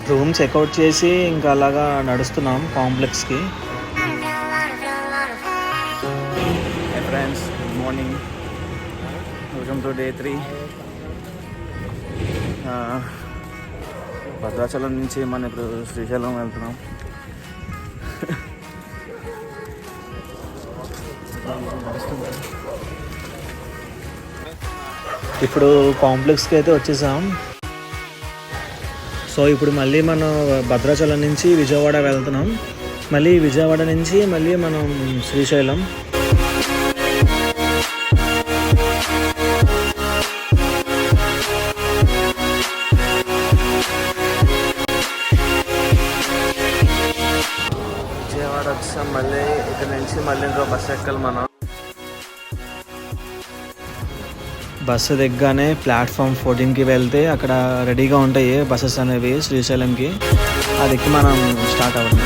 Room checkout చేసి ఇంకా అలాగా నడుస్తున్నాం కాంప్లెక్స్కి. Friends, good morning, welcome to day 3. Bhadrachalam నుంచి మనం ఇప్పుడు శ్రీశైలం వెళ్తున్నాం. ఇప్పుడు కాంప్లెక్స్కి అయితే వచ్చేసాం. సో ఇప్పుడు మళ్ళీ మనం భద్రాచలం నుంచి విజయవాడ వెళ్తున్నాం. మళ్ళీ విజయవాడ నుంచి మళ్ళీ మనం శ్రీశైలం. విజయవాడ వచ్చాం. మళ్ళీ ఇక్కడ నుంచి మళ్ళీ ఇంకో బస్సు ఎక్కాలి మనం. బస్సు దిగ్గానే ప్లాట్ఫామ్ 14కి వెళ్తే అక్కడ రెడీగా ఉంటాయి బస్సెస్ అనేవి శ్రీశైలంకి. అది ఎక్కి మనం స్టార్ట్ అవ్వడం.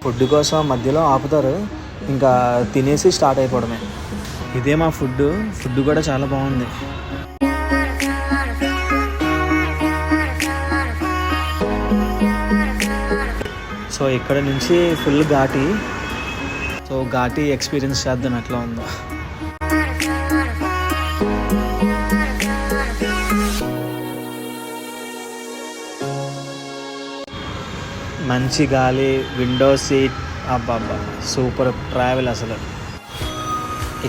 ఫుడ్ కోసం మధ్యలో ఆపుతారు, ఇంకా తినేసి స్టార్ట్ అయిపోవడమే. ఇదే మా ఫుడ్ కూడా చాలా బాగుంది. సో ఇక్కడ నుంచి ఫుల్ ఘాటీ. సో ఘాటీ ఎక్స్పీరియన్స్ చేద్దాం ఎట్లా ఉందో. మంచి గాలి, విండో సీట్, అబ్బాబ్బా సూపర్ ట్రావెల్ అసలు.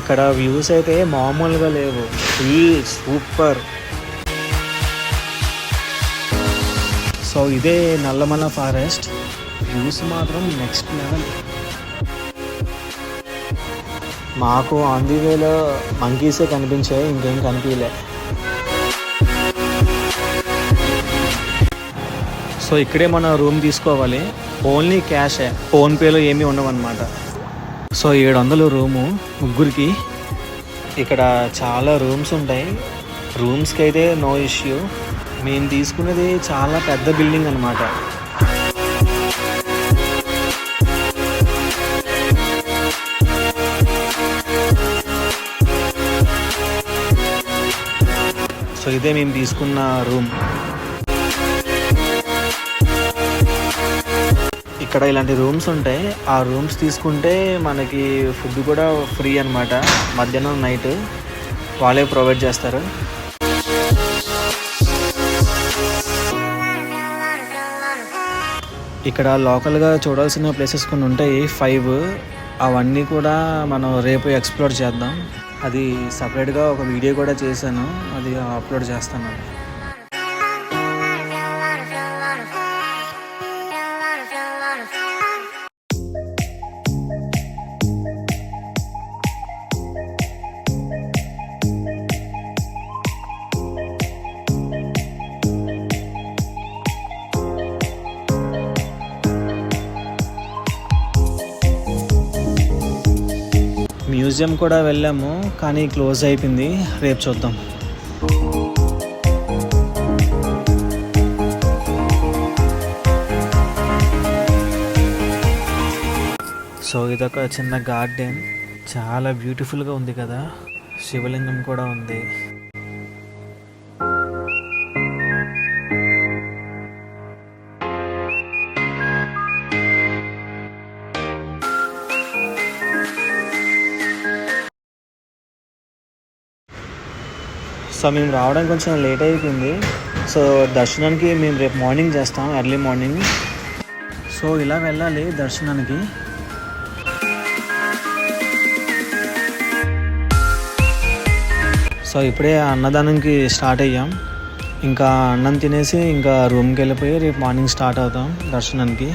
ఇక్కడ వ్యూస్ అయితే మామూలుగా లేవు, ఫుల్ సూపర్. సో ఇదే నల్లమల ఫారెస్ట్. వ్యూస్ మాత్రం నెక్స్ట్ లెవెల్. మాకు ఆన్ ది వేలో మంకీసే కనిపించాయి, ఇంకేం కనిపించలే. సో ఇక్కడే మనం రూమ్ తీసుకోవాలి. ఓన్లీ క్యాషే, ఫోన్పేలో ఏమీ ఉండవన్నమాట. సో 700 రూము ముగ్గురికి. ఇక్కడ చాలా రూమ్స్ ఉంటాయి. రూమ్స్కి అయితే నో ఇష్యూ. మేము తీసుకునేది చాలా పెద్ద బిల్డింగ్ అన్నమాట. సో ఇదే మేము తీసుకున్న రూమ్. ఇక్కడ ఇలాంటి రూమ్స్ ఉంటాయి. ఆ రూమ్స్ తీసుకుంటే మనకి ఫుడ్ కూడా ఫ్రీ అన్నమాట. మధ్యాహ్నం నైట్ వాళ్ళే ప్రొవైడ్ చేస్తారు. ఇక్కడ లోకల్గా చూడాల్సిన ప్లేసెస్ కొన్ని ఉంటాయి, 5. అవన్నీ కూడా మనం రేపు ఎక్స్ప్లోర్ చేద్దాం. అది సపరేట్గా ఒక వీడియో కూడా చేశాను, అది అప్లోడ్ చేస్తాను. మ్యూజియం కూడా వెళ్ళాము, కానీ క్లోజ్ అయిపోయింది. రేపు చూద్దాం. సో ఇదొక చిన్న గార్డెన్, చాలా బ్యూటిఫుల్గా ఉంది కదా. శివలింగం కూడా ఉంది. సో మేము రావడానికి కొంచెం లేట్ అయిపోయింది. సో దర్శనానికి మేము రేపు మార్నింగ్ చేస్తాం, ఎర్లీ మార్నింగ్. సో ఇలా వెళ్ళాలి దర్శనానికి. సో ఇప్పుడే అన్నదానంకి స్టార్ట్ అయ్యాం. ఇంకా అన్నం తినేసి ఇంకా రూమ్కి వెళ్ళిపోయి రేపు మార్నింగ్ స్టార్ట్ అవుతాం దర్శనానికి.